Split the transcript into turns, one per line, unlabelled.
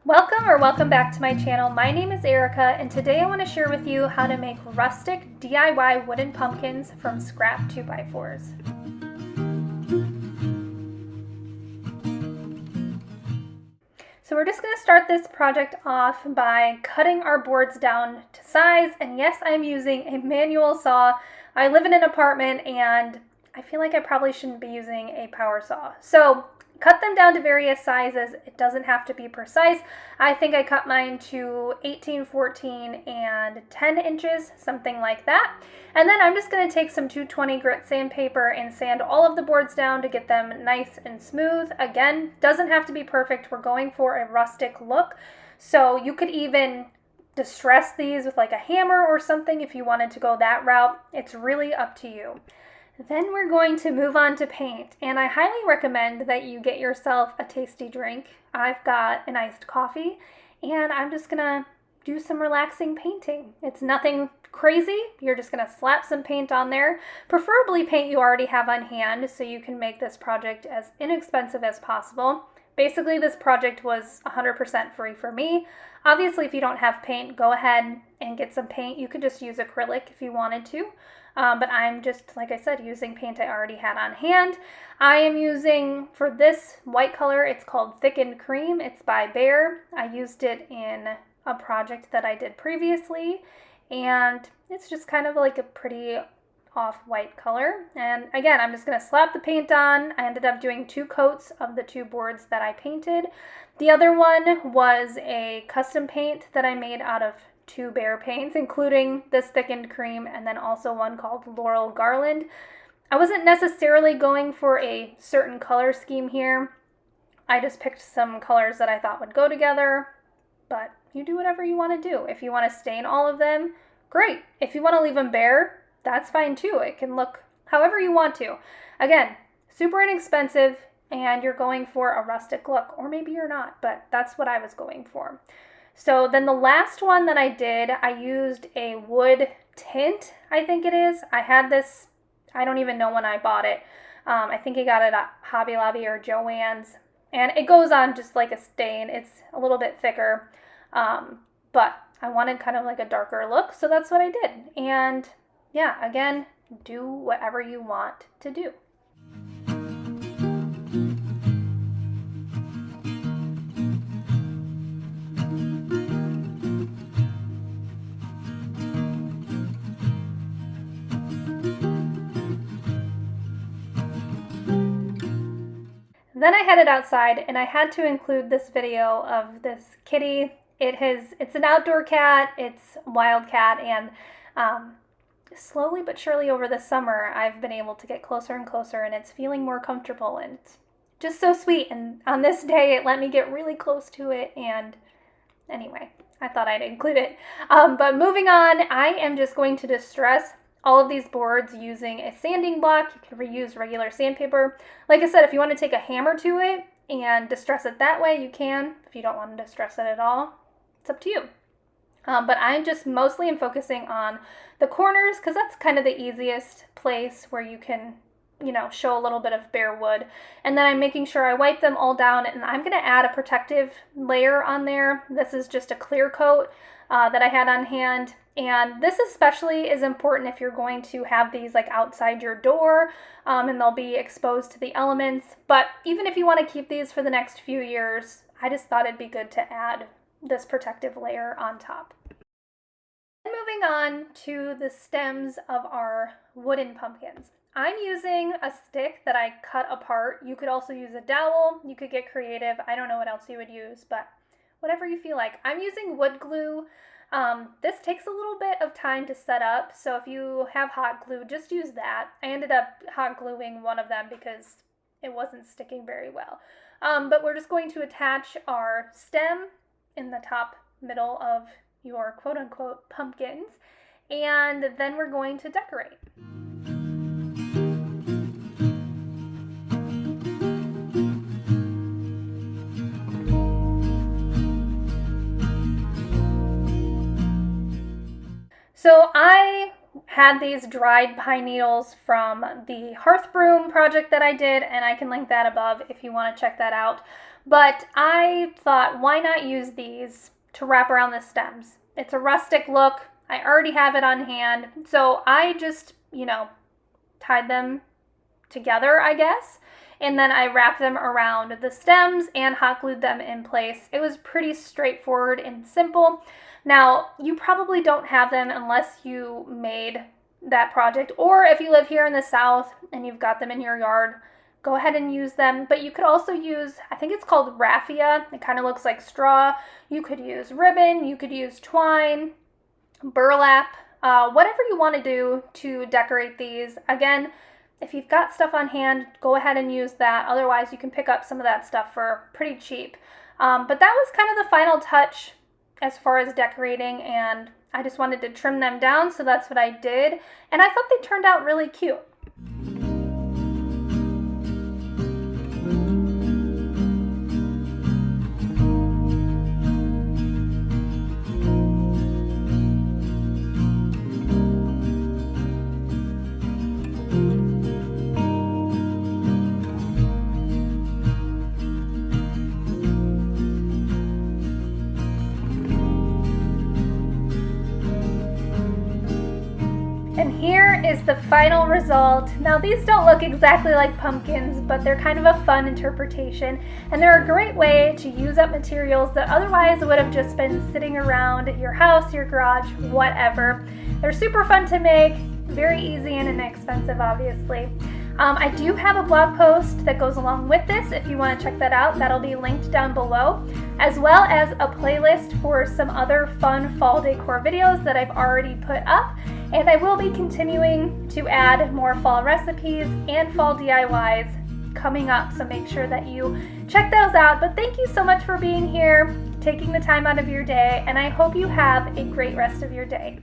Welcome back to my channel. My name is Erica, and today I want to share with you how to make rustic DIY wooden pumpkins from scrap 2x4s. So we're just going to start this project off by cutting our boards down to size, and yes, I'm using a manual saw. I live in an apartment and I feel like I probably shouldn't be using a power saw. So cut them down to various sizes. It doesn't have to be precise. I think I cut mine to 18, 14, and 10 inches, something like that. And then I'm just going to take some 220 grit sandpaper and sand all of the boards down to get them nice and smooth. Again, doesn't have to be perfect. We're going for a rustic look. So you could even distress these with like a hammer or something if you wanted to go that route. It's really up to you. Then we're going to move on to paint, and I highly recommend that you get yourself a tasty drink. I've got an iced coffee, and I'm just gonna do some relaxing painting. It's nothing crazy. You're just gonna slap some paint on there, preferably paint you already have on hand so you can make this project as inexpensive as possible. Basically, this project was 100% free for me. Obviously, if you don't have paint, go ahead and get some paint. You could just use acrylic if you wanted to. But I'm just, like I said, using paint I already had on hand. I am using, for this white color, it's called Thickened Cream. It's by Behr. I used it in a project that I did previously, and it's just kind of like a pretty off-white color. And again, I'm just going to slap the paint on. I ended up doing 2 coats of the 2 boards that I painted. The other one was a custom paint that I made out of 2 Behr paints, including this Thickened Cream and then also one called Laurel Garland. I wasn't necessarily going for a certain color scheme here. I just picked some colors that I thought would go together, but you do whatever you want to do. If you want to stain all of them, great. If you want to leave them bare, that's fine too. It can look however you want to. Again, super inexpensive, and you're going for a rustic look, or maybe you're not, but that's what I was going for. So then the last one that I did, I used a wood tint, I think it is. I had this, I don't even know when I bought it. I think I got it at Hobby Lobby or Joann's. And it goes on just like a stain. It's a little bit thicker. But I wanted kind of like a darker look, so that's what I did. And yeah, again, do whatever you want to do. Then I headed outside, and I had to include this video of this kitty. It's an outdoor cat, it's a wild cat, and slowly but surely over the summer, I've been able to get closer and closer, and it's feeling more comfortable, and it's just so sweet. And on this day, it let me get really close to it, and anyway, I thought I'd include it. But moving on, I am just going to distress all of these boards using a sanding block. You can reuse regular sandpaper. Like I said, if you want to take a hammer to it and distress it that way, you can. If you don't want to distress it at all, it's up to you. But I just mostly am focusing on the corners because that's kind of the easiest place where you can, show a little bit of bare wood. And then I'm making sure I wipe them all down, and I'm going to add a protective layer on there. This is just a clear coat that I had on hand. And this especially is important if you're going to have these like outside your door and they'll be exposed to the elements. But even if you want to keep these for the next few years, I just thought it'd be good to add this protective layer on top. Moving on to the stems of our wooden pumpkins. I'm using a stick that I cut apart. You could also use a dowel. You could get creative. I don't know what else you would use, but whatever you feel like. I'm using wood glue. This takes a little bit of time to set up, so if you have hot glue, just use that. I ended up hot gluing one of them because it wasn't sticking very well. But we're just going to attach our stem in the top middle of your quote-unquote pumpkins, and then we're going to decorate. So I had these dried pine needles from the hearth broom project that I did, and I can link that above if you want to check that out. But I thought, why not use these to wrap around the stems? It's a rustic look. I already have it on hand. So I just, tied them together, I guess. And then I wrapped them around the stems and hot glued them in place. It was pretty straightforward and simple. Now, you probably don't have them unless you made that project, or if you live here in the South and you've got them in your yard, go ahead and use them. But you could also use, I think it's called raffia. It kind of looks like straw. You could use ribbon, you could use twine, burlap, whatever you want to do to decorate these. Again, if you've got stuff on hand, go ahead and use that. Otherwise, you can pick up some of that stuff for pretty cheap. But that was kind of the final touch as far as decorating, and I just wanted to trim them down, so that's what I did. And I thought they turned out really cute. And here is the final result. Now these don't look exactly like pumpkins, but they're kind of a fun interpretation, and they're a great way to use up materials that otherwise would have just been sitting around your house, your garage, whatever. They're super fun to make, very easy and inexpensive, obviously. I do have a blog post that goes along with this if you want to check that out. That'll be linked down below, as well as a playlist for some other fun fall decor videos that I've already put up. And I will be continuing to add more fall recipes and fall DIYs coming up, so make sure that you check those out. But thank you so much for being here, taking the time out of your day, and I hope you have a great rest of your day.